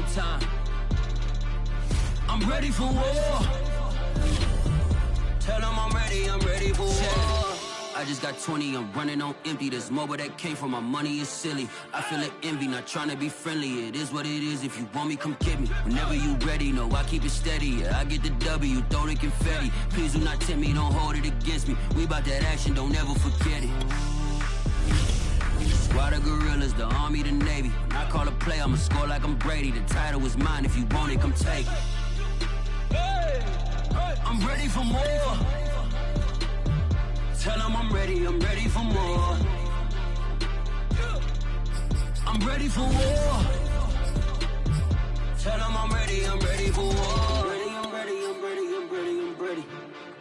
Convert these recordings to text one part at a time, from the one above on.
same time. I'm ready for war. Tell them I'm ready for war. I just got 20, I'm running on empty. This mobile that came from my money is silly. I feel like envy, not trying to be friendly. It is what it is, if you want me, come get me. Whenever you ready, no, I keep it steady. Yeah, I get the W, throw the confetti. Please do not tempt me, don't hold it against me. We about that action, don't ever forget it. Squad of gorillas, the army, the navy. When I call a play, I'ma score like I'm Brady. The title is mine, if you want it, come take it. I'm ready for more. Tell them I'm ready for more. I'm ready for war. Tell them I'm ready for war.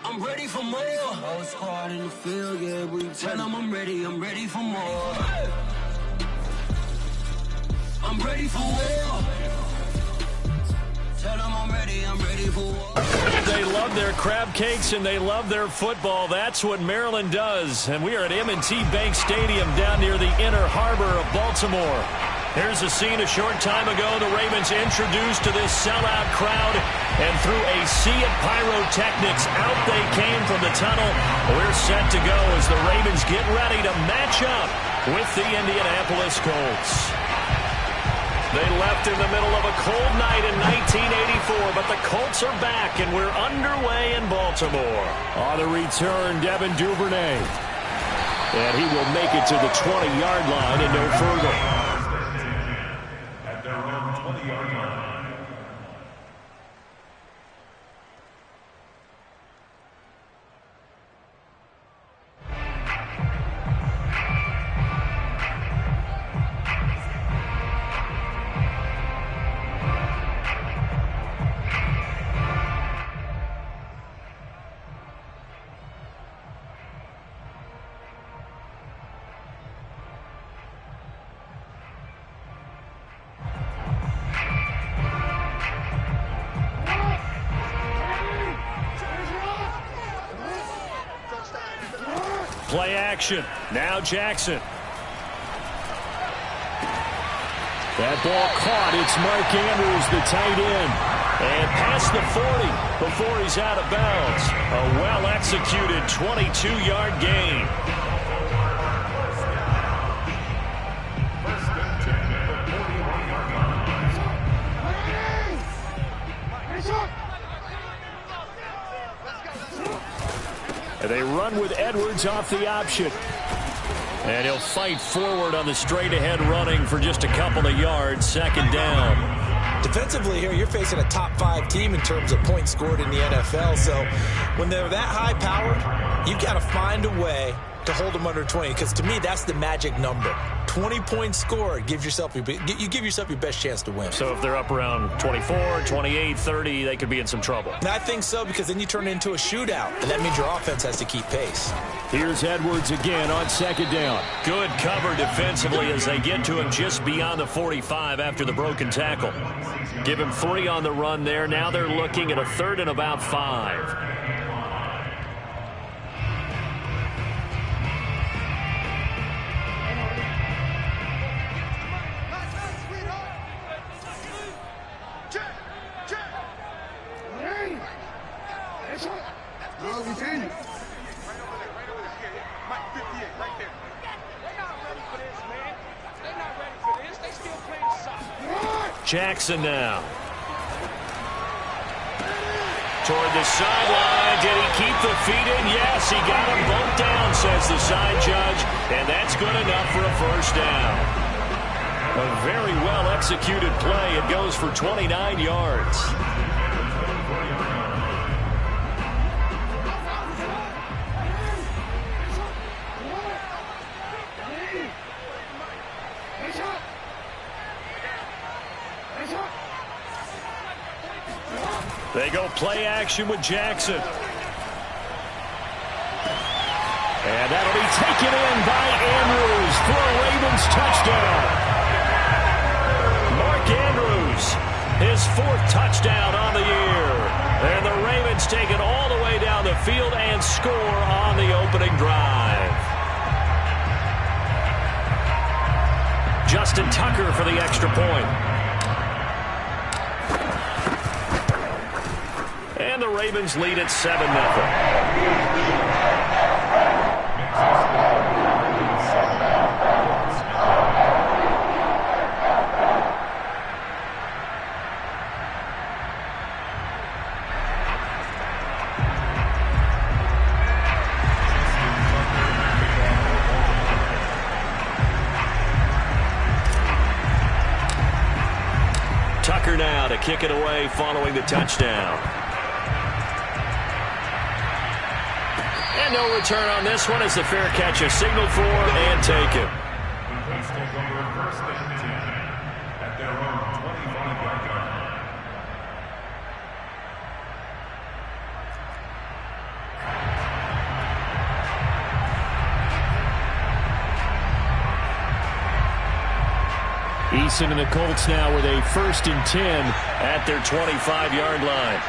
I'm ready for more. Whole squad in the field, yeah, we tell them I'm ready for more. I'm ready for war. Tell them I'm ready for war. They love their crab cakes and they love their football. That's what Maryland does. And we are at M&T Bank Stadium down near the inner harbor of Baltimore. Here's a scene a short time ago. The Ravens introduced to this sellout crowd. And through a sea of pyrotechnics, out they came from the tunnel. We're set to go as the Ravens get ready to match up with the Indianapolis Colts. They left in the middle of a cold night in 1984, but the Colts are back, and we're underway in Baltimore. On the return, Devin Duvernay. And he will make it to the 20-yard line and no further. At their own 20-yard line. Play action. Now Jackson. That ball caught. It's Mark Andrews, the tight end. And past the 40 before he's out of bounds. A well-executed 22-yard gain. And they run with Edwards off the option. And he'll fight forward on the straight-ahead running for just a couple of yards. Second down. Defensively here, you're facing a top-5 team in terms of points scored in the NFL. So when they're that high-powered, you've got to find a way to hold them under 20. Because to me, that's the magic number. 20 points scored, you give yourself your best chance to win. So if they're up around 24, 28, 30, they could be in some trouble. And I think so, because then you turn it into a shootout, and that means your offense has to keep pace. Here's Edwards again on second down. Good cover defensively as they get to him just beyond the 45 after the broken tackle. Give him 3 on the run there. Now they're looking at a 3rd and about 5. Jackson now. Toward the sideline. Did he keep the feet in? Yes, he got him both down, says the side judge. And that's good enough for a first down. A very well-executed play. It goes for 29 yards. They go play action with Jackson. And that'll be taken in by Andrews for a Ravens touchdown. Mark Andrews, his 4th touchdown on the year. And the Ravens take it all the way down the field and score on the opening drive. Justin Tucker for the extra point. And the Ravens lead at 7-0. Tucker now to kick it away following the touchdown. And no return on this one as the fair catch is signaled for and taken. Eason and the Colts now with a 1st and 10 at their 25-yard line.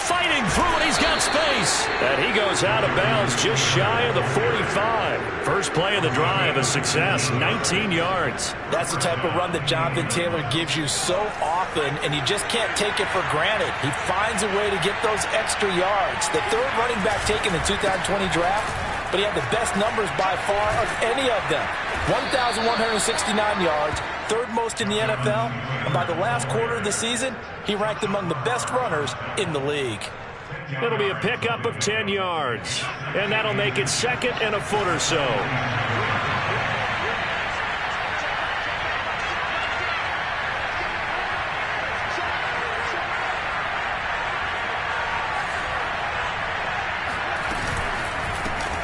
Fighting through it, he's got space. And he goes out of bounds just shy of the 45. First play of the drive, a success, 19 yards. That's the type of run that Jonathan Taylor gives you so often, and you just can't take it for granted. He finds a way to get those extra yards. The third running back taken in the 2020 draft, but he had the best numbers by far of any of them. 1,169 yards, third most in the NFL, and by the last quarter of the season, he ranked among the best runners in the league. It'll be a pickup of 10 yards, and that'll make it 2nd and a foot or so.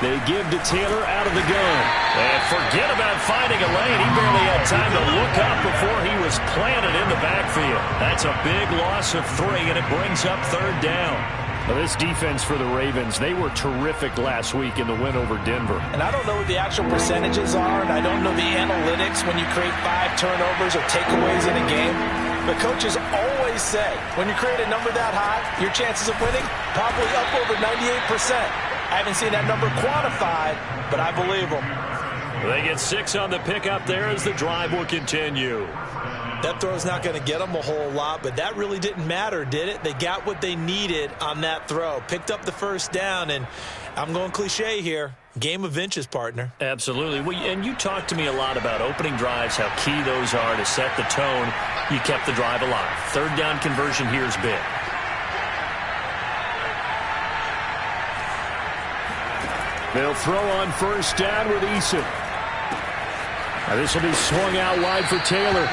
They give to Taylor out of the gun. And forget about finding a lane. He barely had time to look up before he was planted in the backfield. That's a big loss of 3, and it brings up 3rd down. Well, this defense for the Ravens, they were terrific last week in the win over Denver. And I don't know what the actual percentages are, and I don't know the analytics when you create 5 turnovers or takeaways in a game. But coaches always say, when you create a number that high, your chances of winning probably up over 98%. I haven't seen that number quantified, but I believe them. They get 6 on the pickup there as the drive will continue. That throw's not going to get them a whole lot, but that really didn't matter, did it? They got what they needed on that throw. Picked up the 1st down, and I'm going cliche here. Game of inches, partner. Absolutely. Well, and you talked to me a lot about opening drives, how key those are to set the tone. You kept the drive alive. 3rd down conversion here is big. They'll throw on 1st down with Eason. Now this will be swung out wide for Taylor.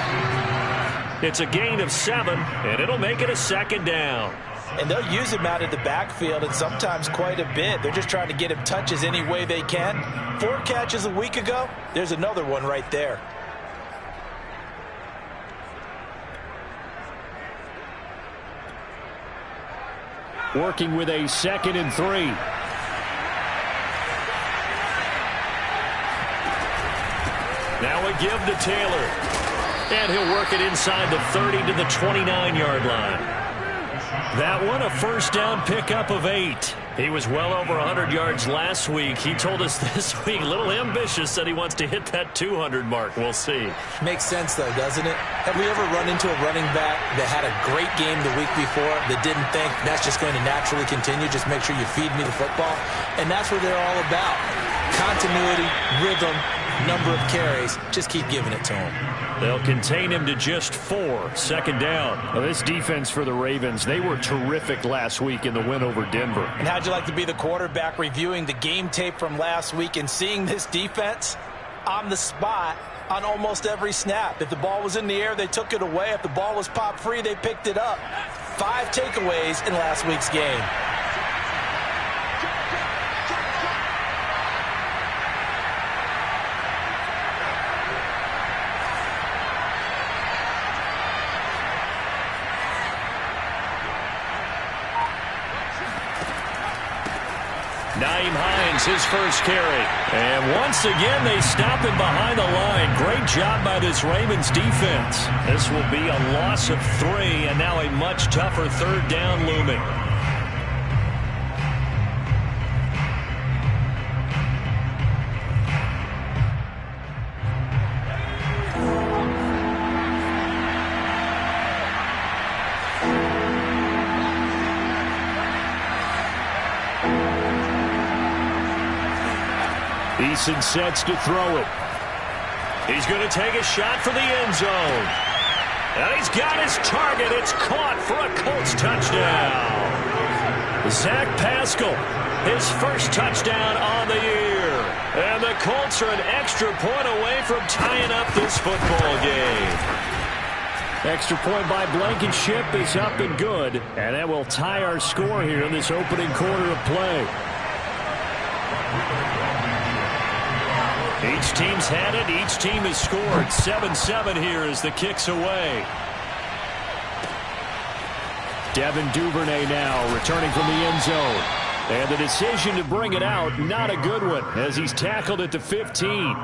It's a gain of 7, and it'll make it a 2nd down. And they'll use him out of the backfield, and sometimes quite a bit. They're just trying to get him touches any way they can. 4 catches a week ago. There's another one right there. Working with a 2nd and 3. Now a give to Taylor. And he'll work it inside the 30 to the 29-yard line. That one, a 1st down pickup of 8. He was well over 100 yards last week. He told us this week, a little ambitious, said he wants to hit that 200 mark. We'll see. Makes sense, though, doesn't it? Have we ever run into a running back that had a great game the week before that didn't think that's just going to naturally continue? Just make sure you feed me the football. And that's what they're all about. Continuity, rhythm, number of carries. Just keep giving it to him. They'll contain him to just 4. 2nd down. Now, this defense for the Ravens, they were terrific last week in the win over Denver. And how'd you like to be the quarterback reviewing the game tape from last week and seeing this defense on the spot on almost every snap? If the ball was in the air, they took it away. If the ball was popped free, they picked it up. 5 takeaways in last week's game. Nyheim Hines, his first carry. And once again, they stop him behind the line. Great job by this Ravens defense. This will be a loss of 3, and now a much tougher 3rd down looming. Eason sets to throw it. He's going to take a shot for the end zone. And he's got his target. It's caught for a Colts touchdown. Zach Pascal, his first touchdown on the year. And the Colts are an extra point away from tying up this football game. Extra point by Blankenship is up and good. And that will tie our score here in this opening quarter of play. Each team's had it. Each team has scored. 7-7 here as the kick's away. Devin Duvernay now returning from the end zone. And the decision to bring it out, not a good one, as he's tackled at the 15.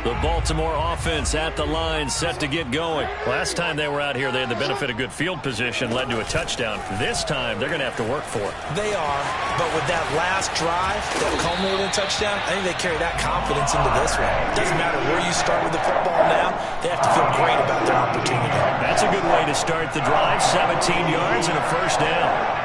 The Baltimore offense at the line, set to get going. Last time they were out here, they had the benefit of good field position, led to a touchdown. This time, they're going to have to work for it. They are, but with that last drive that culminated in a touchdown, I think they carry that confidence into this one. It doesn't matter where you start with the football now. They have to feel great about their opportunity. That's a good way to start the drive. 17 yards and a first down.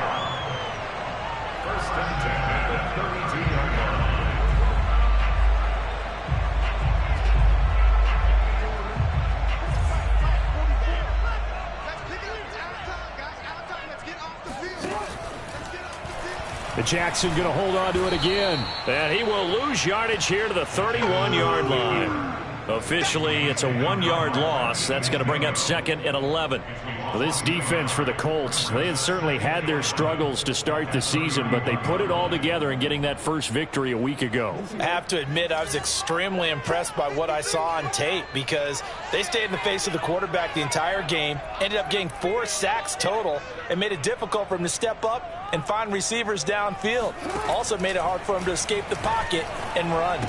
Jackson going to hold on to it again. And he will lose yardage here to the 31-yard line. Officially, it's a 1-yard loss. That's going to bring up 2nd and 11. Well, this defense for the Colts, they had certainly had their struggles to start the season, but they put it all together in getting that first victory a week ago. I have to admit, I was extremely impressed by what I saw on tape because they stayed in the face of the quarterback the entire game, ended up getting 4 sacks total, and made it difficult for him to step up and find receivers downfield. Also made it hard for him to escape the pocket and run.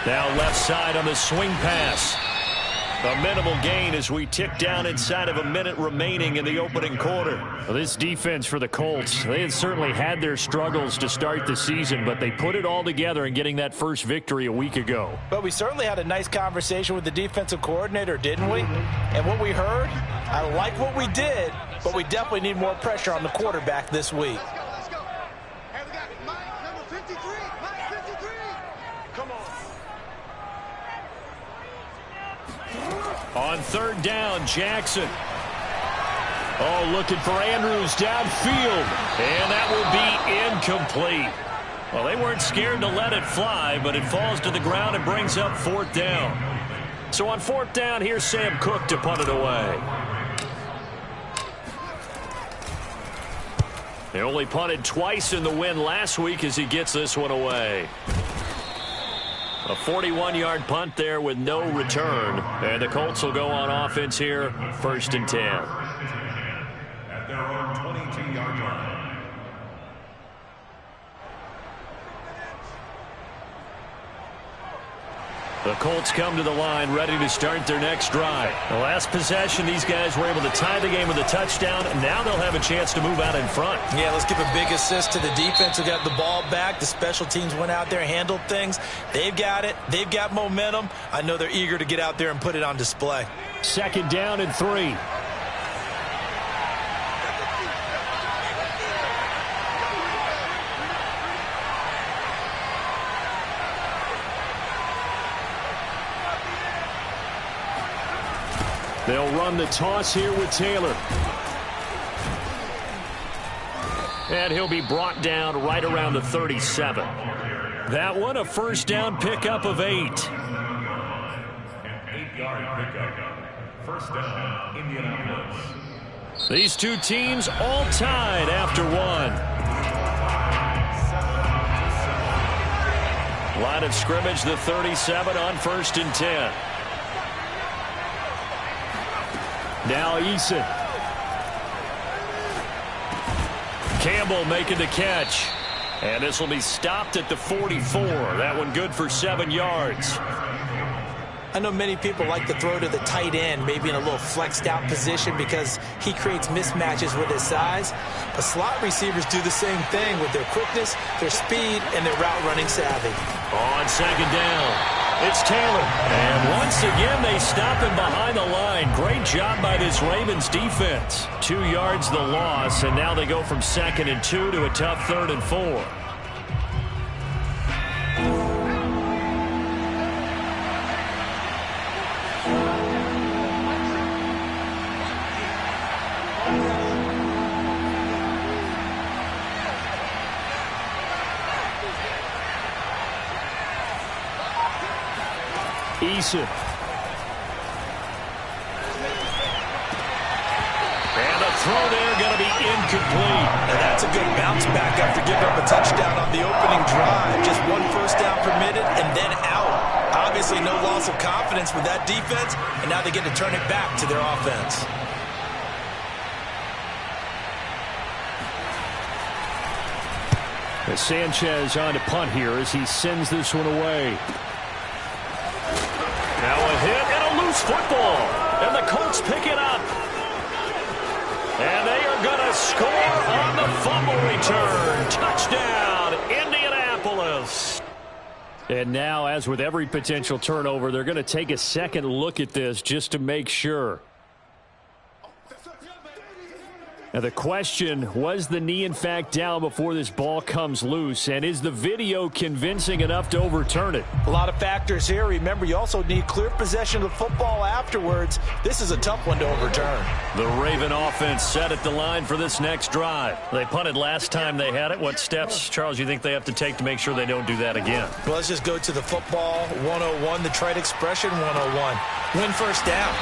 Now left side on the swing pass. A minimal gain as we tick down inside of a minute remaining in the opening quarter. Well, this defense for the Colts, they had certainly had their struggles to start the season, but they put it all together in getting that first victory a week ago. But we certainly had a nice conversation with the defensive coordinator, didn't we? And what we heard, I like what we did, but we definitely need more pressure on the quarterback this week. Let's go. Hey, we got Mike, number 53. Mike, 53. Come on. On 3rd down, Jackson. Oh, looking for Andrews downfield. And that will be incomplete. Well, they weren't scared to let it fly, but it falls to the ground and brings up 4th down. So on 4th down, here's Sam Cook to punt it away. They only punted twice in the win last week as he gets this one away. A 41-yard punt there with no return. And the Colts will go on offense here, 1st and 10. At their own 22-yard line. The Colts come to the line ready to start their next drive. The last possession, these guys were able to tie the game with a touchdown, and now they'll have a chance to move out in front. Yeah, let's give a big assist to the defense who got the ball back. The special teams went out there, handled things. They've got it. They've got momentum. I know they're eager to get out there and put it on display. 2nd down and 3. They'll run the toss here with Taylor. And he'll be brought down right around the 37. That one, a 1st down pickup of 8. An 8-yard pickup. 1st down, Indianapolis. These two teams all tied after 1. Line of scrimmage, the 37 on 1st and 10. Now Eason. Campbell making the catch. And this will be stopped at the 44. That one good for 7 yards. I know many people like to throw to the tight end, maybe in a little flexed out position because he creates mismatches with his size. But slot receivers do the same thing with their quickness, their speed, and their route running savvy. On 2nd down. It's Taylor. And once again, they stop him behind the line. Great job by this Ravens defense. 2 yards the loss, and now they go from 2nd and 2 to a tough 3rd and 4. Eason. And the throw there going to be incomplete. And that's a good bounce back after giving up a touchdown on the opening drive. Just 1 first down permitted and then out. Obviously no loss of confidence with that defense, and now they get to turn it back to their offense. As Sanchez on to punt here as he sends this one away. Now a hit and a loose football. And the Colts pick it up. And they are going to score on the fumble return. Touchdown, Indianapolis. And now, as with every potential turnover, they're going to take a second look at this just to make sure. Now the question, was the knee in fact down before this ball comes loose? And is the video convincing enough to overturn it? A lot of factors here. Remember, you also need clear possession of the football afterwards. This is a tough one to overturn. The Raven offense set at the line for this next drive. They punted last time they had it. What steps, Charles, you think they have to take to make sure they don't do that again? Well, let's just go to the football 101, the trite expression 101. Win first down.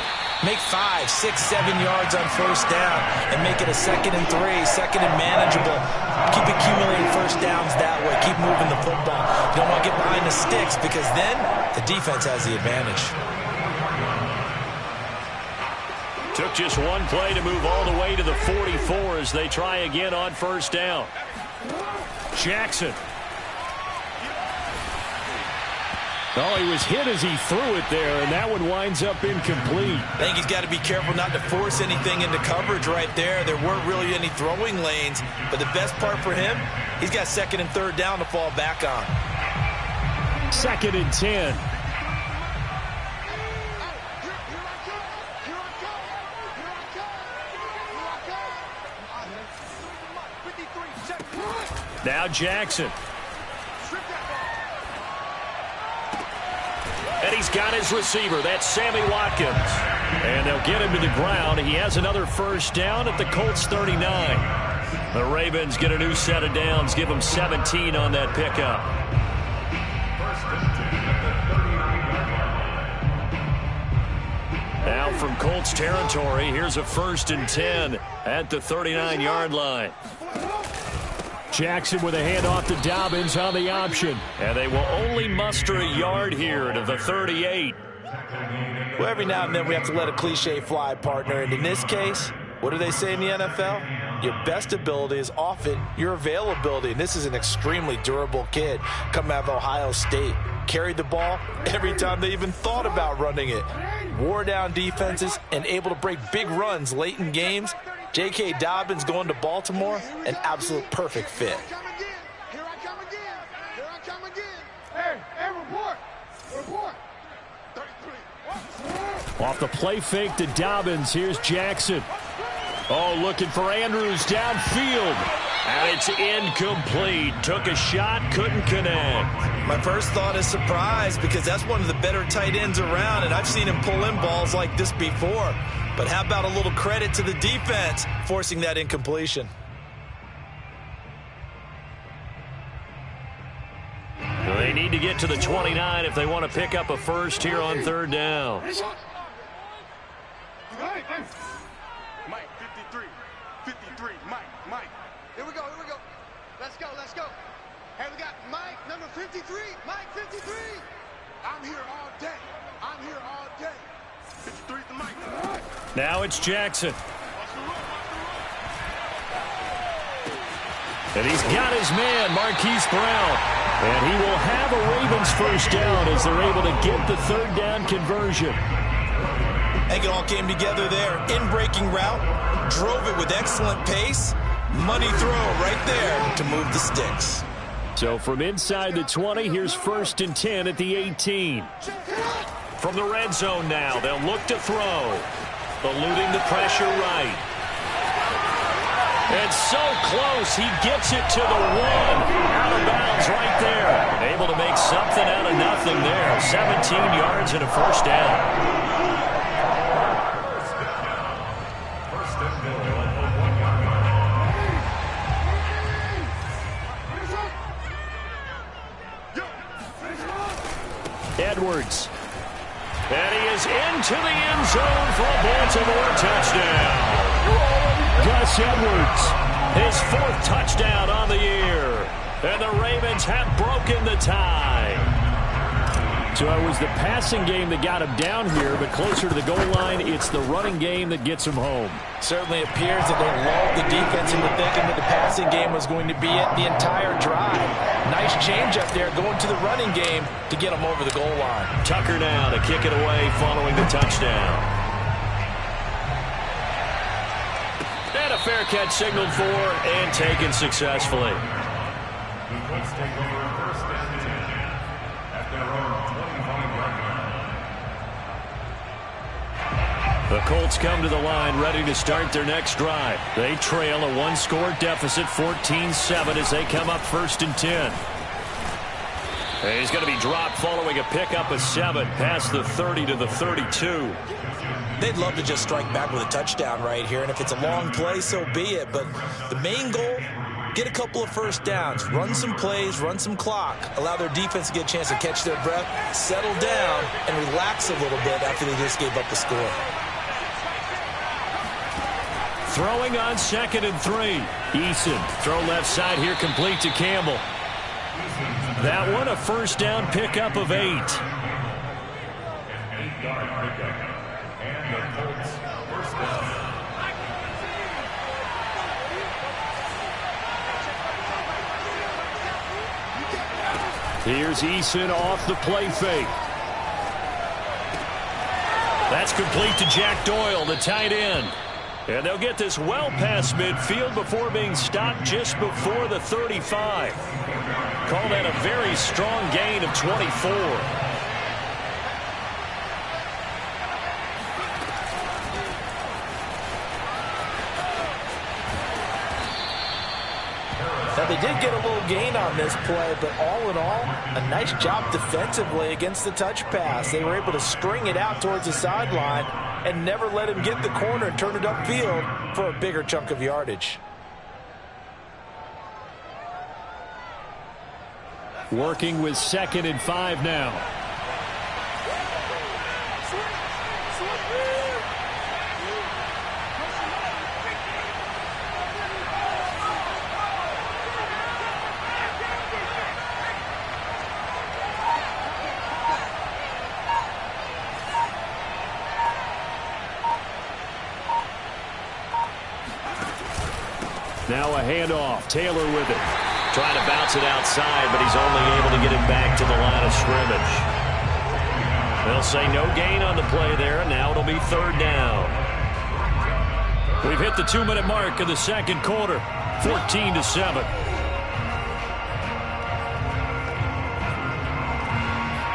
Make 5, 6, 7 yards on first down and make it a 2nd and 3, 2nd and manageable. Keep accumulating first downs that way. Keep moving the football. You don't want to get behind the sticks because then the defense has the advantage. Took just 1 play to move all the way to the 44 as they try again on first down. Jackson. Oh, he was hit as he threw it there, and that one winds up incomplete. I think he's got to be careful not to force anything into coverage right there. There weren't really any throwing lanes, but the best part for him, he's got 2nd and 3rd down to fall back on. 2nd and 10. Now Jackson. And he's got his receiver. That's Sammy Watkins. And they'll get him to the ground. He has another first down at the Colts 39. The Ravens get a new set of downs. Give them 17 on that pickup. Now from Colts territory, here's a 1st and 10 at the 39-yard line. Jackson with a handoff to Dobbins on the option. And they will only muster a yard here to the 38. Well, every now and then we have to let a cliche fly, partner. And in this case, what do they say in the NFL? Your best ability is often your availability. And this is an extremely durable kid coming out of Ohio State. Carried the ball every time they even thought about running it. Wore down defenses and able to break big runs late in games. J.K. Dobbins going to Baltimore, an absolute perfect fit. Here I come again. Here I come again. Hey, report. Report. 33. Off the play fake to Dobbins, here's Jackson. Oh, looking for Andrews downfield. And it's incomplete. Took a shot, couldn't connect. My first thought is surprise because that's one of the better tight ends around, and I've seen him pull in balls like this before. But how about a little credit to the defense forcing that incompletion? They need to get to the 29 if they want to pick up a first here on 3rd down. Mike, 53. 53. Mike. Here we go. Let's go. Hey, we got Mike, number 53. Mike, 53. I'm here all day. 53's the Mike. Now it's Jackson. And he's got his man, Marquise Brown. And he will have a Ravens first down as they're able to get the 3rd down conversion. I think it all came together there. In-breaking route, drove it with excellent pace. Money throw right there to move the sticks. So from inside the 20, here's 1st and 10 at the 18. From the red zone now, they'll look to throw. Eluding the pressure right. And so close, he gets it to the 1. Out of bounds right there. Able to make something out of nothing there. 17 yards and a first down. Edwards. And he is into the end zone for a Baltimore touchdown. Gus Edwards, his 4th touchdown on the year. And the Ravens have broken the tie. So it was the passing game that got him down here, but closer to the goal line, it's the running game that gets him home. Certainly appears that they lulled the defense into thinking that the passing game was going to be it the entire drive. Nice change up there going to the running game to get him over the goal line. Tucker now to kick it away following the touchdown. And a fair catch signaled for and taken successfully. The Colts take over 1st and 10 at their own 25-yard line. The Colts come to the line ready to start their next drive. They trail a 1-score deficit, 14-7, as they come up 1st and 10. And he's going to be dropped following a pickup of 7 past the 30 to the 32. They'd love to just strike back with a touchdown right here, and if it's a long play, so be it. But the main goal, get a couple of first downs, run some plays, run some clock, allow their defense to get a chance to catch their breath, settle down, and relax a little bit after they just gave up the score. Throwing on 2nd and 3. Eason, throw left side here, complete to Campbell. That one a first down pickup of 8. An 8-yard pickup. And the Colts 1st down. Here's Eason off the play fake. That's complete to Jack Doyle, the tight end. And they'll get this well past midfield before being stopped just before the 35. Call that a very strong gain of 24. Now, they did get a little gain on this play, but all in all, a nice job defensively against the touch pass. They were able to string it out towards the sideline and never let him get the corner and turn it upfield for a bigger chunk of yardage. Working with 2nd and 5 now. Now a handoff. Taylor with it. Trying to bounce it outside, but he's only able to get it back to the line of scrimmage. They'll say no gain on the play there, and now it'll be 3rd down. We've hit the 2-minute mark of the 2nd quarter. 14-7.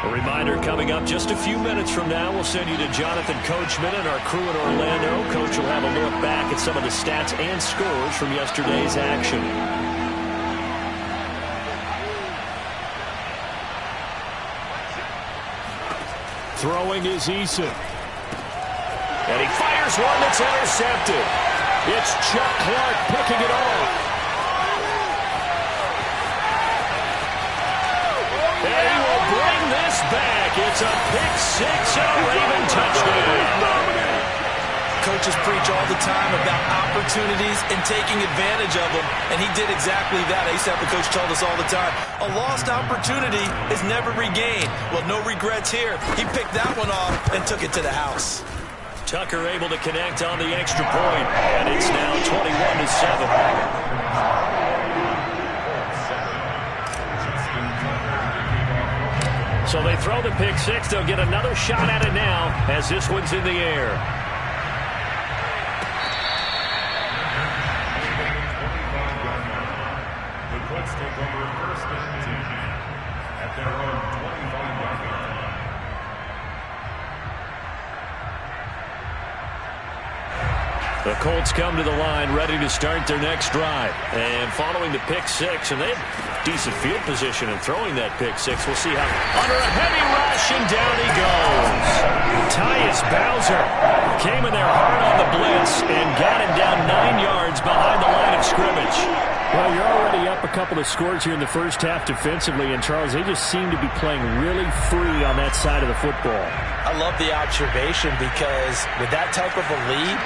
A reminder coming up just a few minutes from now, we'll send you to Jonathan Coachman and our crew in Orlando. Coach will have a look back at some of the stats and scores from yesterday's action. Throwing is Eason. And he fires one that's intercepted. It's Chuck Clark picking it off. And he will bring this back. It's a pick-6 and a Raven touchdown. Coaches preach all the time about opportunities and taking advantage of them, and he did exactly that. I used to have the coach told us all the time, a lost opportunity is never regained. Well, no regrets here. He picked that one off and took it to the house. Tucker able to connect on the extra point, and it's now 21-7. So they throw the pick-6. They'll get another shot at it now as this one's in the air. The Colts take over first and 10 at their own 25-yard line. The Colts come to the line ready to start their next drive. And following the pick six, and they have decent field position in throwing that pick six. We'll see how. Under a heavy rush, and down he goes. Tyus Bowser came in there hard on the blitz and got him down 9 yards behind the line of scrimmage. Well, you're already up a couple of scores here in the first half defensively, and Charles, they just seem to be playing really free on that side of the football. I love the observation because with that type of a lead,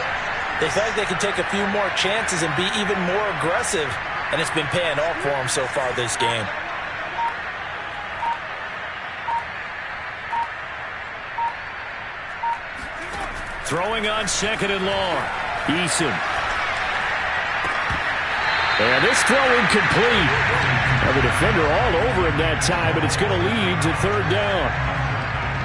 they feel like they can take a few more chances and be even more aggressive, and it's been paying off for them so far this game. Throwing on second and long. Eason. And this throw incomplete. Well, the defender all over him that time, but it's going to lead to third down.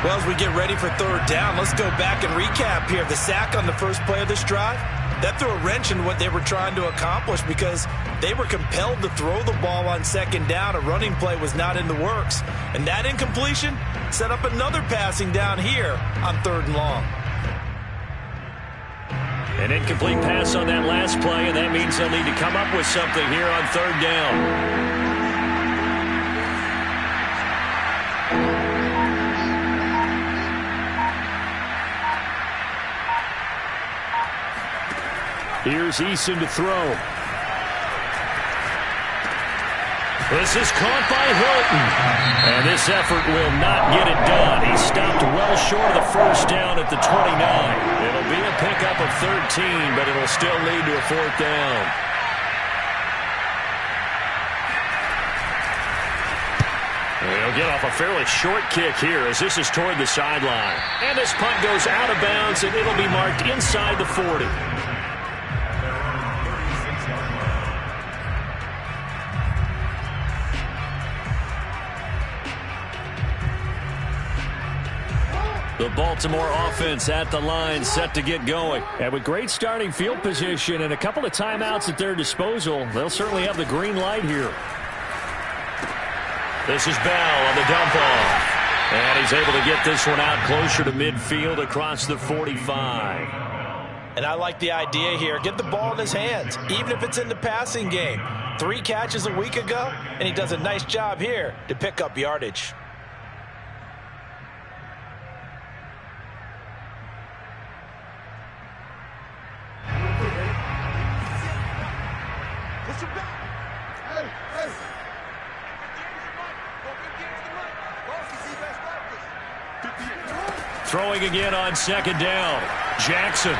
Well, as we get ready for third down, let's go back and recap here. The sack on the first play of this drive, that threw a wrench in what they were trying to accomplish because they were compelled to throw the ball on second down. A running play was not in the works. And that incompletion set up another passing down here on third and long. An incomplete pass on that last play, and that means they'll need to come up with something here on third down. Here's Eason to throw. This is caught by Hilton. And this effort will not get it done. He stopped well short of the first down at the 29. It'll be a pickup of 13, but it'll still lead to a fourth down. They'll get off a fairly short kick here as this is toward the sideline. And this punt goes out of bounds, and it'll be marked inside the 40. The Baltimore offense at the line, set to get going. And with great starting field position and a couple of timeouts at their disposal, they'll certainly have the green light here. This is Bell on the dump off. And he's able to get this one out closer to midfield across the 45. And I like the idea here. Get the ball in his hands, even if it's in the passing game. 3 catches a week ago, and he does a nice job here to pick up yardage. Throwing again on second down. Jackson.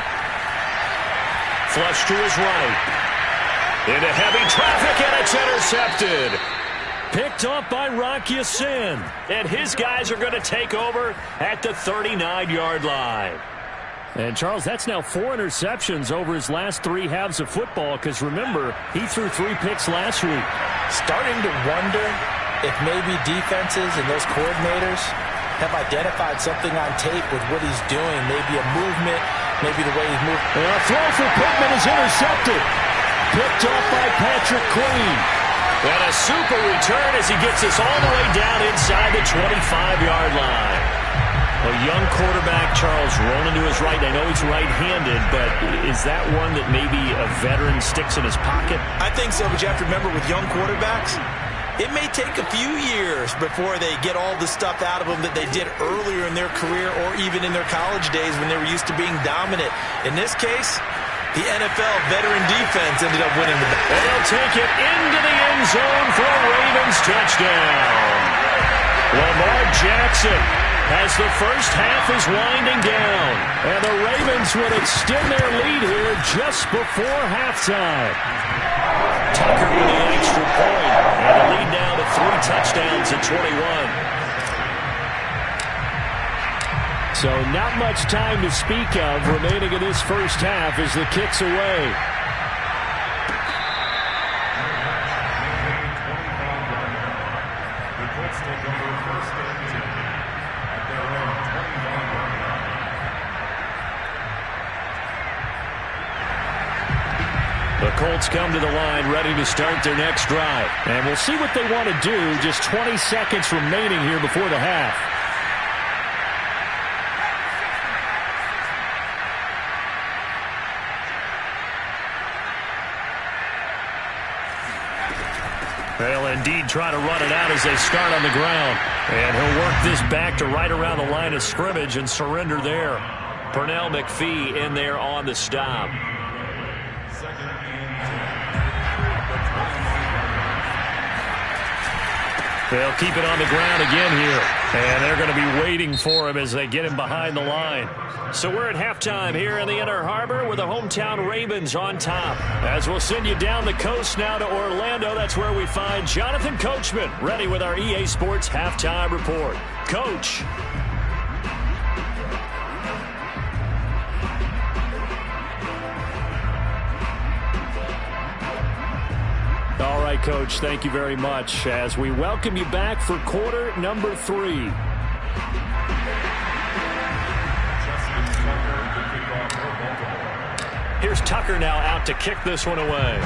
Flush to his right. Into heavy traffic, and it's intercepted. Picked off by Rock Ya-Sin. And his guys are going to take over at the 39-yard line. And, Charles, that's now 4 interceptions over his last 3 halves of football because, remember, he threw 3 picks last week. Starting to wonder if maybe defenses and those coordinators have identified something on tape with what he's doing, maybe a movement, maybe the way he's moving. And a throw for Pittman is intercepted. Picked off by Patrick Queen. And a super return as he gets this all the way down inside the 25-yard line. A young quarterback, Charles, rolling to his right. I know he's right-handed, but is that one that maybe a veteran sticks in his pocket? I think so, but you have to remember with young quarterbacks, it may take a few years before they get all the stuff out of them that they did earlier in their career or even in their college days when they were used to being dominant. In this case, the NFL veteran defense ended up winning the battle. And they'll take it into the end zone for a Ravens touchdown. Lamar Jackson as the first half is winding down. And the Ravens would extend their lead here just before halftime. Tucker with the extra point. And the lead now to 3 touchdowns at 21. So not much time to speak of remaining in this first half as the kick's away. The Colts take over first and 10 at their own 25-yard line. The Colts Colts come to the line ready to start their next drive. And we'll see what they want to do. Just 20 seconds remaining here before the half. They'll indeed try to run it out as they start on the ground. And he'll work this back to right around the line of scrimmage and surrender there. Pernell McPhee in there on the stop. They'll keep it on the ground again here. And they're going to be waiting for him as they get him behind the line. So we're at halftime here in the Inner Harbor with the hometown Ravens on top. As we'll send you down the coast now to Orlando, that's where we find Jonathan Coachman ready with our EA Sports Halftime Report. Coach. All right, Coach, thank you very much as we welcome you back for quarter number 3. Here's Tucker now out to kick this one away.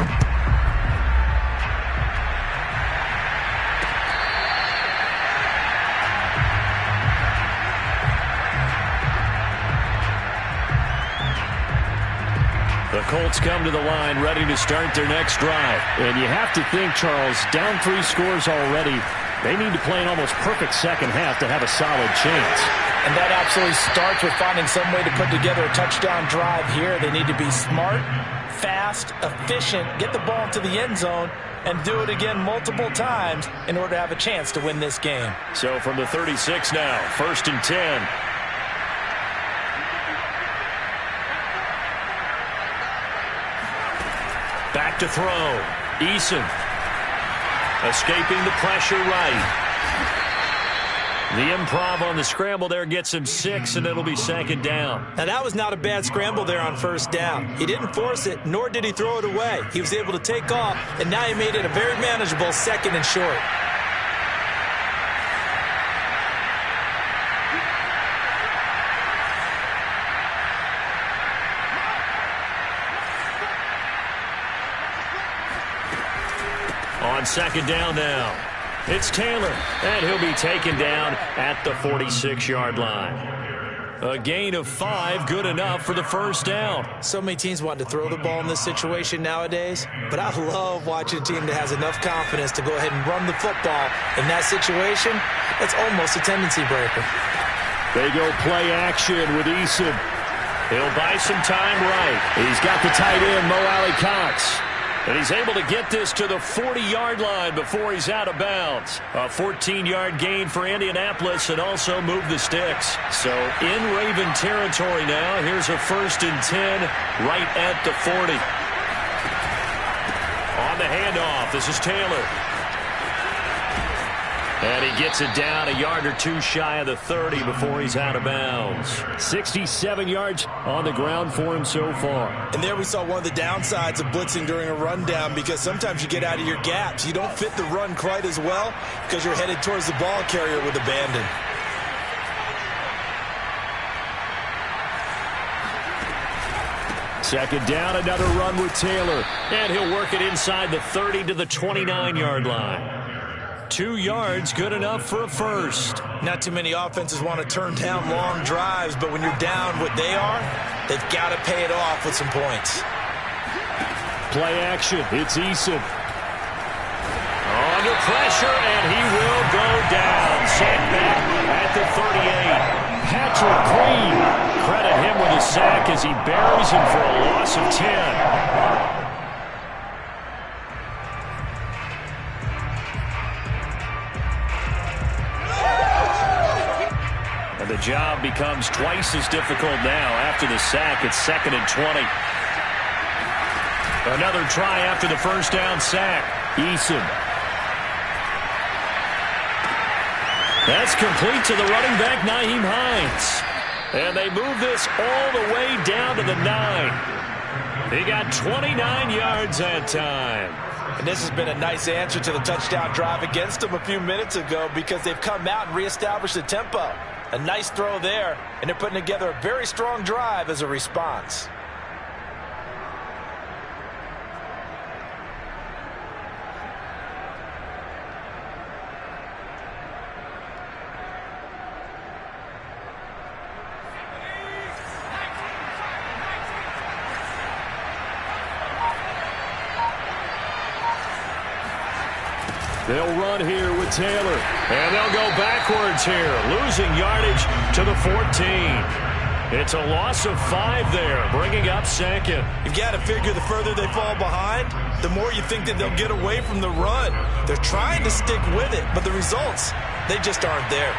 The Colts come to the line ready to start their next drive. And you have to think, Charles, down 3 scores already. They need to play an almost perfect second half to have a solid chance. And that absolutely starts with finding some way to put together a touchdown drive here. They need to be smart, fast, efficient, get the ball to the end zone, and do it again multiple times in order to have a chance to win this game. So from the 36 now, 1st and 10. Back to throw. Eason. Escaping the pressure right. The improv on the scramble there gets him 6, and it'll be 2nd down. Now, that was not a bad scramble there on 1st down. He didn't force it, nor did he throw it away. He was able to take off, and now he made it a very manageable 2nd and short. On 2nd down now. It's Taylor, and he'll be taken down at the 46-yard line. A gain of 5, good enough for the 1st down. So many teams want to throw the ball in this situation nowadays, but I love watching a team that has enough confidence to go ahead and run the football. In that situation, that's almost a tendency breaker. They go play action with Eason. He'll buy some time right. He's got the tight end, Mo Alley-Cox. And he's able to get this to the 40-yard line before he's out of bounds. A 14-yard gain for Indianapolis and also move the sticks. So in Raven territory now. Here's a 1st and 10 right at the 40. On the handoff, this is Taylor. And he gets it down a yard or 2 shy of the 30 before he's out of bounds. 67 yards on the ground for him so far. And there we saw one of the downsides of blitzing during a rundown, because sometimes you get out of your gaps. You don't fit the run quite as well because you're headed towards the ball carrier with abandon. Second down, another run with Taylor. And he'll work it inside the 30 to the 29-yard line. 2 yards, good enough for a 1st. Not too many offenses want to turn down long drives, but when you're down what they are, they've got to pay it off with some points. Play action, it's Eason. Under pressure, and he will go down. Sacked back at the 38. Patrick Green, credit him with a sack as he buries him for a loss of 10. And the job becomes twice as difficult now after the sack. It's 2nd and 20. Another try after the 1st down sack. Eason. That's complete to the running back, Nyheim Hines. And they move this all the way down to the 9. He got 29 yards that time. And this has been a nice answer to the touchdown drive against them a few minutes ago, because they've come out and reestablished the tempo. A nice throw there, and they're putting together a very strong drive as a response. They'll run here with Taylor. And they'll go backwards here, losing yardage to the 14. It's a loss of 5 there, bringing up second. You've got to figure the further they fall behind, the more you think that they'll get away from the run. They're trying to stick with it, but the results, they just aren't there.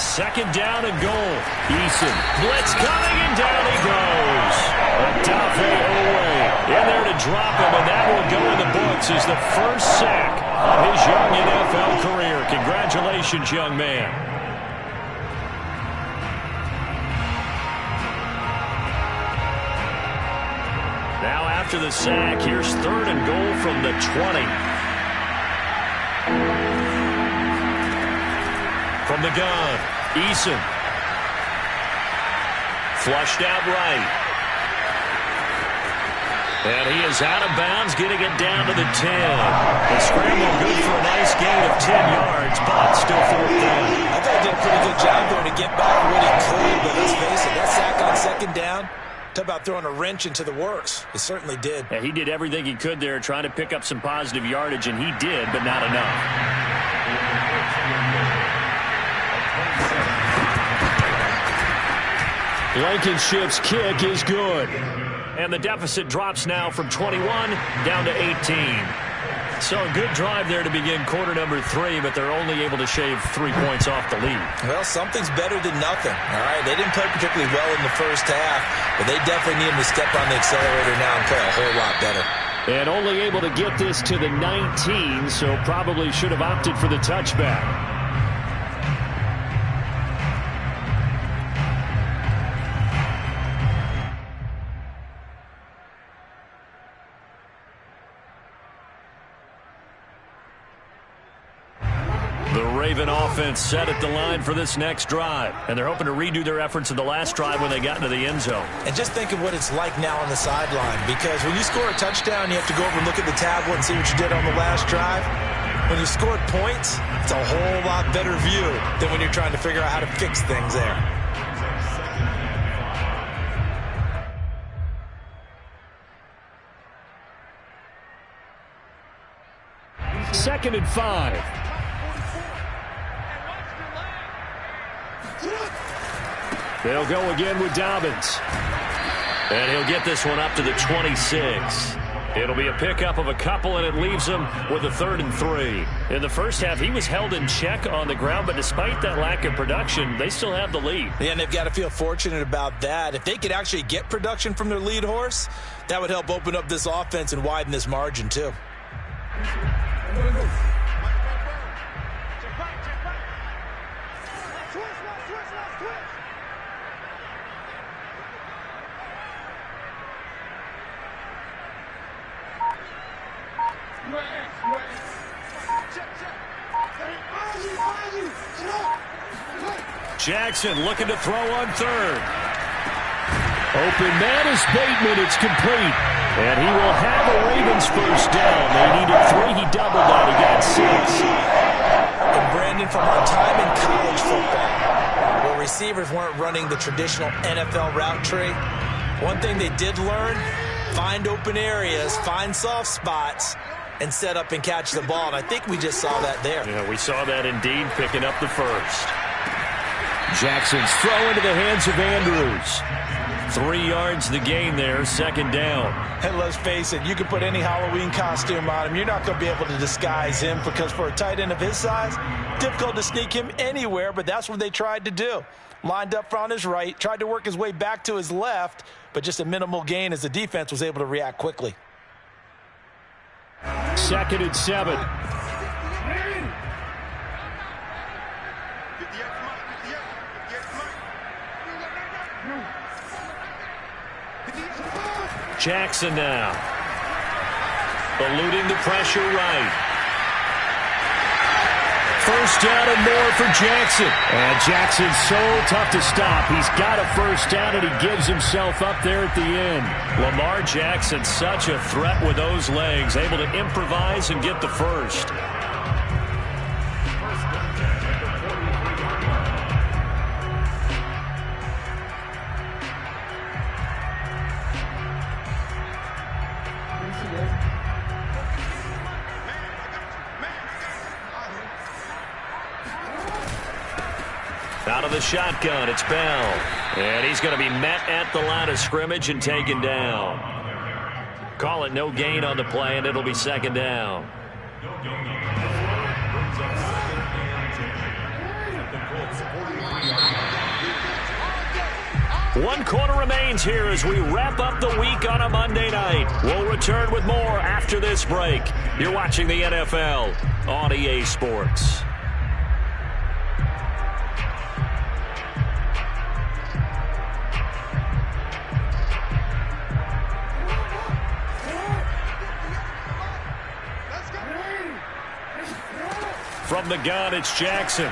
Second down and goal. Eason. Blitz coming, and down he goes. Odafe Oweh in there to drop him, and that will go in the books as the first sack of his young NFL career. Congratulations, young man. Now after the sack, here's third and goal from the 20. From the gun, Eason. Flushed out right. And he is out of bounds, getting it down to the 10. The scramble good for a nice gain of 10 yards, but still fourth down. I thought he did a pretty good job there to get back what he could, but let's face it, that sack on second down, talk about throwing a wrench into the works. It certainly did. Yeah, he did everything he could there, trying to pick up some positive yardage, and he did, but not enough. Blankenship's kick is good. And the deficit drops now from 21 down to 18. So a good drive there to begin quarter number 3, but they're only able to shave 3 points off the lead. Well, something's better than nothing, all right? They didn't play particularly well in the first half, but they definitely need them to step on the accelerator now and play a whole lot better. And only able to get this to the 19, so probably should have opted for the touchback. Offense set at the line for this next drive, and they're hoping to redo their efforts in the last drive when they got into the end zone. And just think of what it's like now on the sideline, because when you score a touchdown, you have to go over and look at the tablet and see what you did on the last drive. When you scored points, it's a whole lot better view than when you're trying to figure out how to fix things there. Second and 5. They'll go again with Dobbins. And he'll get this one up to the 26. It'll be a pickup of a couple, and it leaves him with a 3rd and 3. In the first half, he was held in check on the ground, but despite that lack of production, they still have the lead. Yeah, and they've got to feel fortunate about that. If they could actually get production from their lead horse, that would help open up this offense and widen this margin, too. Jackson looking to throw on 3rd. Open man is Bateman. It's complete. And he will have a Ravens first down. They needed 3. He doubled that. He got 6. And Brandon, from our time in college football, where receivers weren't running the traditional NFL route tree, one thing they did learn, find open areas, find soft spots, and set up and catch the ball. And I think we just saw that there. Yeah, we saw that indeed, picking up the first. Jackson's throw into the hands of Andrews. 3 yards the gain there, second down. And let's face it, you can put any Halloween costume on him. You're not going to be able to disguise him, because for a tight end of his size, difficult to sneak him anywhere, but that's what they tried to do. Lined up on his right, tried to work his way back to his left, but just a minimal gain as the defense was able to react quickly. 2nd and 7. Jackson now. Eluding the pressure right. first down and more for Jackson. And Jackson's so tough to stop. He's got a first down, and he gives himself up there at the end. Lamar Jackson, such a threat with those legs, able to improvise and get the first. Out of the shotgun, it's Bell. And he's going to be met at the line of scrimmage and taken down. Call it no gain on the play, and it'll be second down. One quarter remains here as we wrap up the week on a Monday night. We'll return with more after this break. You're watching the NFL on EA Sports. From the gun, it's Jackson.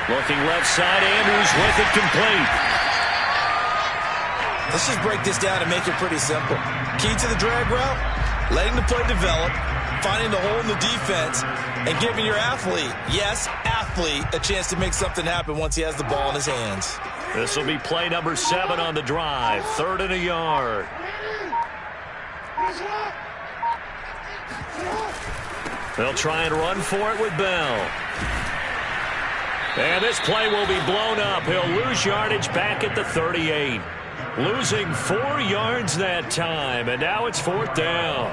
Looking left side, Andrews with it complete. Let's just break this down and make it pretty simple. Key to the drag route, letting the play develop, finding the hole in the defense, and giving your athlete, yes, athlete, a chance to make something happen once he has the ball in his hands. This will be play number 7 on the drive. 3rd and a yard. They'll try and run for it with Bell. And this play will be blown up. He'll lose yardage back at the 38. Losing 4 yards that time, and now it's 4th down.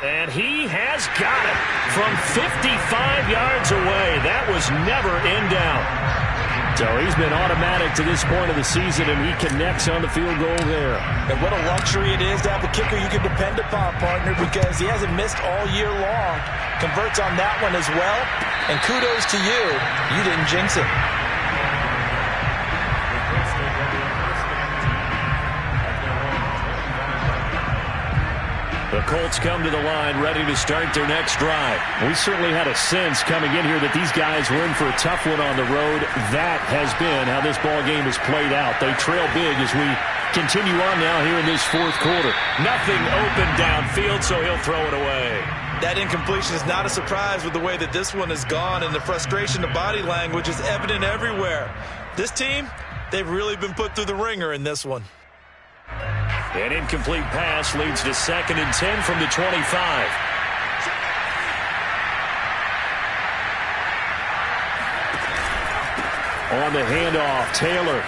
And he has got it from 55 yards away. That was never in doubt. So he's been automatic to this point of the season, and he connects on the field goal there. And what a luxury it is to have a kicker you can depend upon, partner, because he hasn't missed all year long. Converts on that one as well. And kudos to you. You didn't jinx it. The Colts come to the line ready to start their next drive. We certainly had a sense coming in here that these guys were in for a tough one on the road. That has been how this ball game has played out. They trail big as we continue on now here in this 4th quarter. Nothing open downfield, so he'll throw it away. That incompletion is not a surprise with the way that this one has gone, and the frustration of body language is evident everywhere. This team, they've really been put through the ringer in this one. An incomplete pass leads to 2nd and 10 from the 25. On the handoff, Taylor.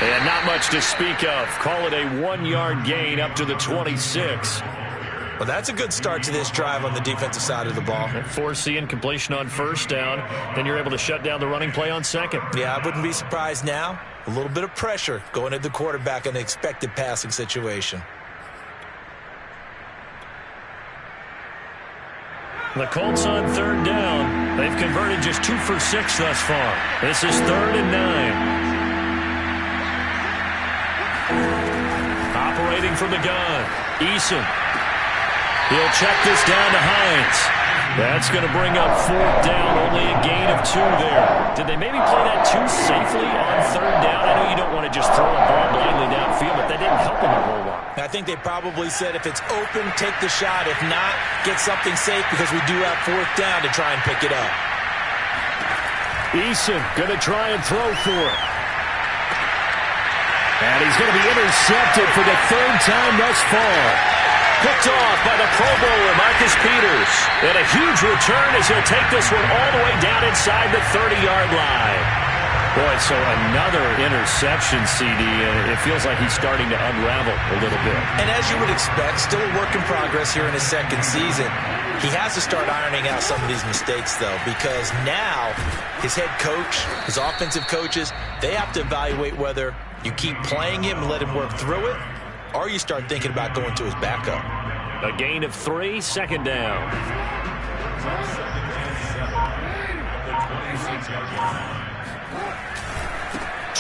And not much to speak of. Call it a 1-yard gain up to the 26. Well, that's a good start to this drive on the defensive side of the ball. Force the incompletion on 1st down. Then you're able to shut down the running play on 2nd. Yeah, I wouldn't be surprised now. A little bit of pressure going at the quarterback in an expected passing situation. The Colts on 3rd down. They've converted just 2 for 6 thus far. This is 3rd and 9. Operating from the gun, Eason. He'll check this down to Hines. That's going to bring up 4th down, only a gain of 2 there. Did they maybe play that too safely on 3rd down? I know you don't want to just throw a ball blindly downfield, but that didn't help them a whole lot. I think they probably said if it's open, take the shot. If not, get something safe because we do have 4th down to try and pick it up. Eason going to try and throw for it. And he's going to be intercepted for the 3rd time thus far. Picked off by the Pro Bowler, Marcus Peters. And a huge return as he'll take this one all the way down inside the 30-yard line. Boy, so another interception, CD. It feels like he's starting to unravel a little bit. And as you would expect, still a work in progress here in his 2nd season. He has to start ironing out some of these mistakes, though, because now his head coach, his offensive coaches, they have to evaluate whether you keep playing him and let him work through it, or you start thinking about going to his backup. A gain of 3, 2nd down.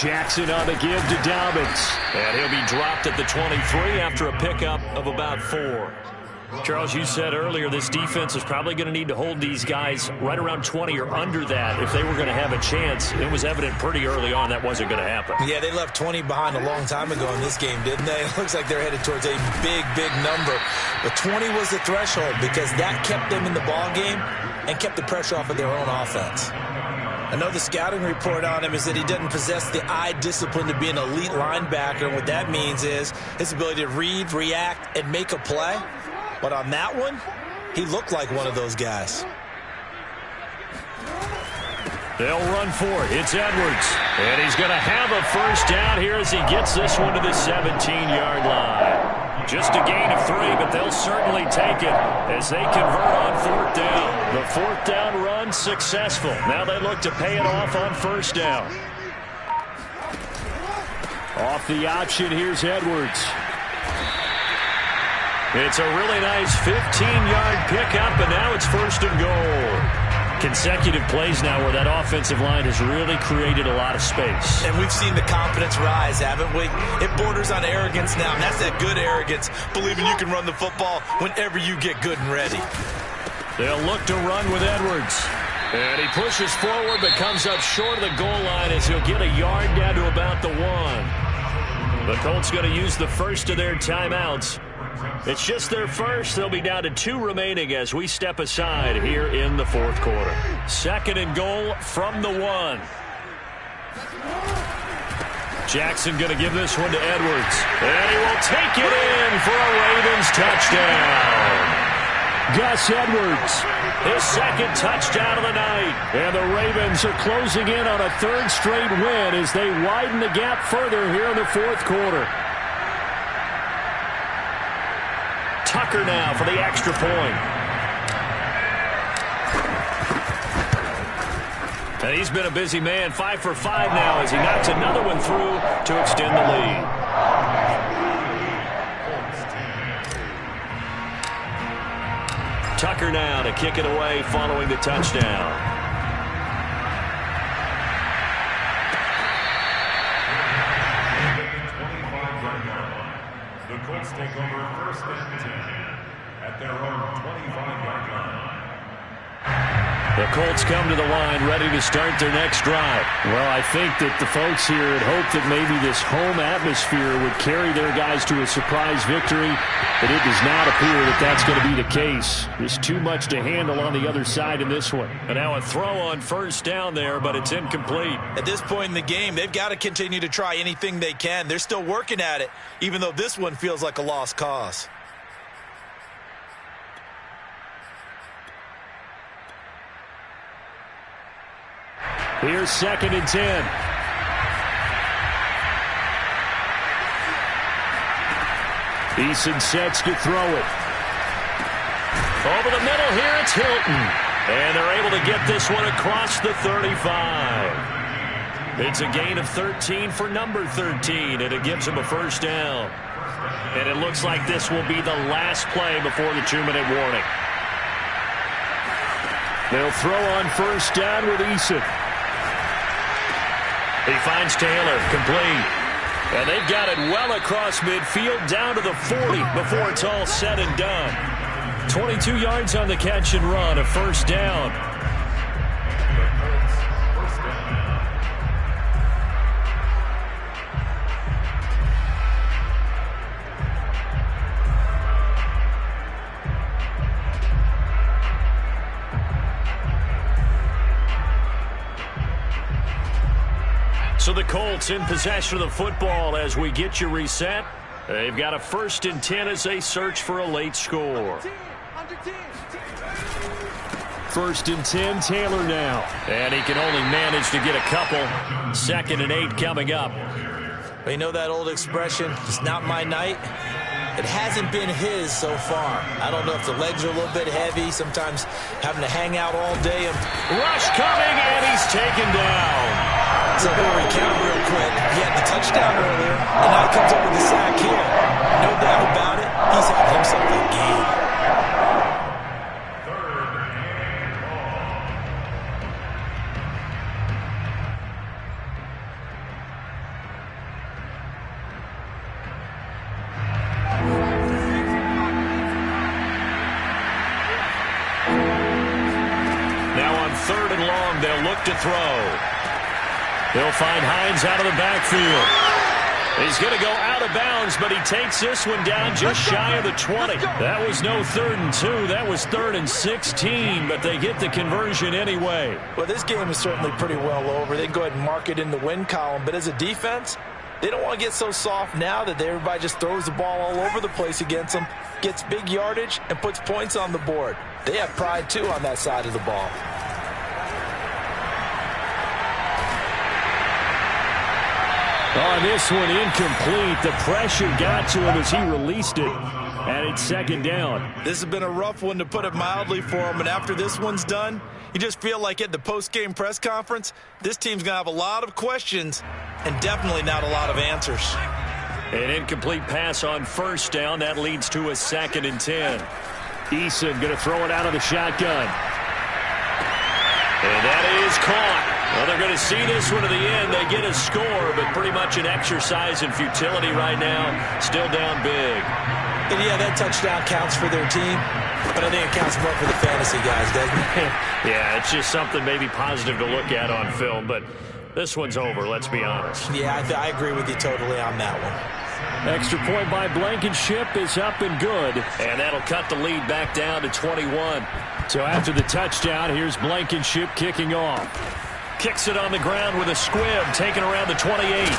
Jackson on the give to Dobbins. And he'll be dropped at the 23 after a pickup of about 4. Charles, you said earlier this defense is probably going to need to hold these guys right around 20 or under that if they were going to have a chance. It was evident pretty early on that wasn't going to happen. Yeah, they left 20 behind a long time ago in this game, didn't they? It looks like they're headed towards a big, big number. But 20 was the threshold because that kept them in the ball game and kept the pressure off of their own offense. I know the scouting report on him is that he doesn't possess the eye discipline to be an elite linebacker. And what that means is his ability to read, react, and make a play. But on that one, he looked like one of those guys. They'll run for it. It's Edwards. And he's going to have a first down here as he gets this one to the 17-yard line. Just a gain of 3, but they'll certainly take it as they convert on 4th down. The 4th down run successful. Now they look to pay it off on 1st down. Off the option, here's Edwards. It's a really nice 15-yard pickup, and now it's 1st and goal. Consecutive plays now where that offensive line has really created a lot of space. And we've seen the confidence rise, haven't we? It borders on arrogance now, and that's that good arrogance, believing you can run the football whenever you get good and ready. They'll look to run with Edwards. And he pushes forward but comes up short of the goal line as he'll get a yard down to about the 1. The Colts going to use the first of their timeouts. It's just their first. They'll be down to 2 remaining as we step aside here in the 4th quarter. 2nd and goal from the 1. Jackson going to give this one to Edwards. And he will take it in for a Ravens touchdown. Gus Edwards, his 2nd touchdown of the night. And the Ravens are closing in on a 3rd straight win as they widen the gap further here in the 4th quarter. Tucker now for the extra point. And he's been a busy man, 5 for 5 now as he knocks another one through to extend the lead. Tucker now to kick it away following the touchdown. The Colts take over 1st and 10 at their own 25-yard line. The Colts come to the line ready to start their next drive. Well, I think that the folks here had hoped that maybe this home atmosphere would carry their guys to a surprise victory, but it does not appear that that's going to be the case. There's too much to handle on the other side in this one. And now a throw on 1st down there, but it's incomplete. At this point in the game, they've got to continue to try anything they can. They're still working at it, even though this one feels like a lost cause. Here's 2nd and 10. Eason sets to throw it. Over the middle here, it's Hilton. And they're able to get this one across the 35. It's a gain of 13 for number 13, and it gives him a 1st down. And it looks like this will be the last play before the 2-minute warning. They'll throw on 1st down with Eason. He finds Taylor, complete. And they've got it well across midfield, down to the 40 before it's all said and done. 22 yards on the catch and run, a 1st down. So the Colts in possession of the football as we get you reset. They've got a 1st and 10 as they search for a late score. 1st and 10, Taylor now. And he can only manage to get a couple. 2nd and 8 coming up. Well, you know that old expression, it's not my night? It hasn't been his so far. I don't know if the legs are a little bit heavy, sometimes having to hang out all day. Rush coming, and he's taken down. So we'll recount real quick. He had the touchdown earlier, and now he comes up with the sack here. No doubt about it, he's had himself a game. throw. He'll find Hines out of the backfield. He's going to go out of bounds, but he takes this one down just shy of the 20. That was no 3rd and 2. That was 3rd and 16, but they get the conversion anyway. Well, this game is certainly pretty well over. They can go ahead and mark it in the win column, but as a defense, they don't want to get so soft now that everybody just throws the ball all over the place against them, gets big yardage, and puts points on the board. They have pride, too, on that side of the ball. On this one, incomplete. The pressure got to him as he released it, and it's 2nd down. This has been a rough one, to put it mildly, for him, and after this one's done, you just feel like at the post-game press conference, this team's going to have a lot of questions and definitely not a lot of answers. An incomplete pass on 1st down. That leads to a 2nd and 10. Eason going to throw it out of the shotgun. And that is caught. Well, they're going to see this one to the end. They get a score, but pretty much an exercise in futility right now. Still down big. And yeah, that touchdown counts for their team, but I think it counts more for the fantasy guys, doesn't it? Yeah, it's just something maybe positive to look at on film, but this one's over, let's be honest. Yeah, I agree with you totally on that one. Extra point by Blankenship is up and good. And that'll cut the lead back down to 21. So after the touchdown, here's Blankenship kicking off. Kicks it on the ground with a squib, taken around the 28.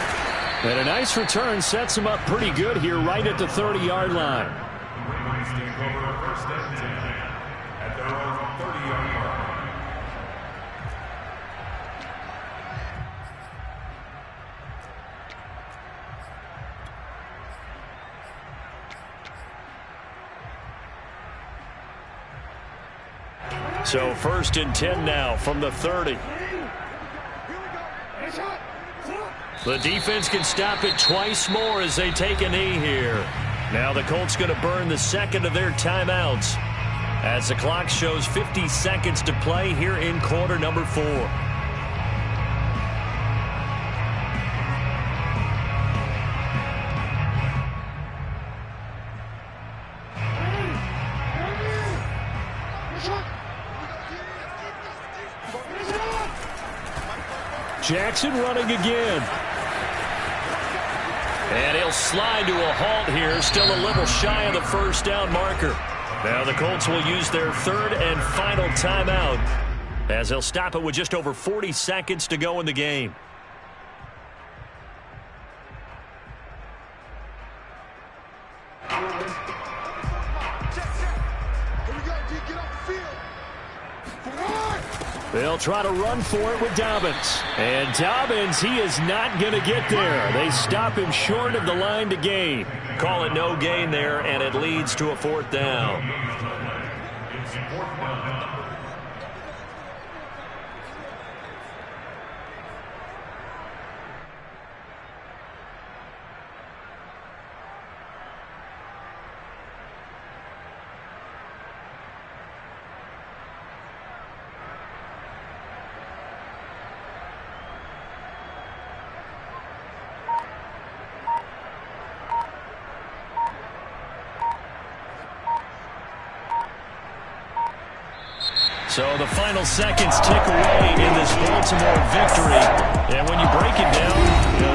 And a nice return sets him up pretty good here right at the 30-yard line. Ravens take over 1st and 10 at their own 30-yard line. So 1st and 10 now from the 30. The defense can stop it twice more as they take a knee here. Now the Colts going to burn the 2nd of their timeouts as the clock shows 50 seconds to play here in quarter number 4. Jackson running again. And he'll slide to a halt here, still a little shy of the 1st down marker. Now the Colts will use their 3rd and final timeout as they'll stop it with just over 40 seconds to go in the game. They'll try to run for it with Dobbins. And Dobbins, he is not going to get there. They stop him short of the line to gain. Call it no gain there, and it leads to a 4th down. It's 4th down. So the final seconds tick away in this Baltimore victory. And when you break it down,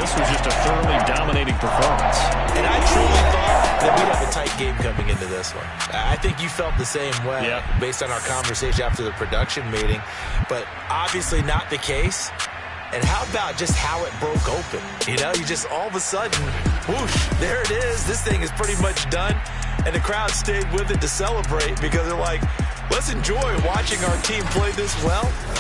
this was just a thoroughly dominating performance. And I truly thought that we'd have a tight game coming into this one. I think you felt the same way based on our conversation after the production meeting. But obviously not the case. And how about just how it broke open? You just all of a sudden, whoosh, there it is. This thing is pretty much done. And the crowd stayed with it to celebrate because they're like, let's enjoy watching our team play this well.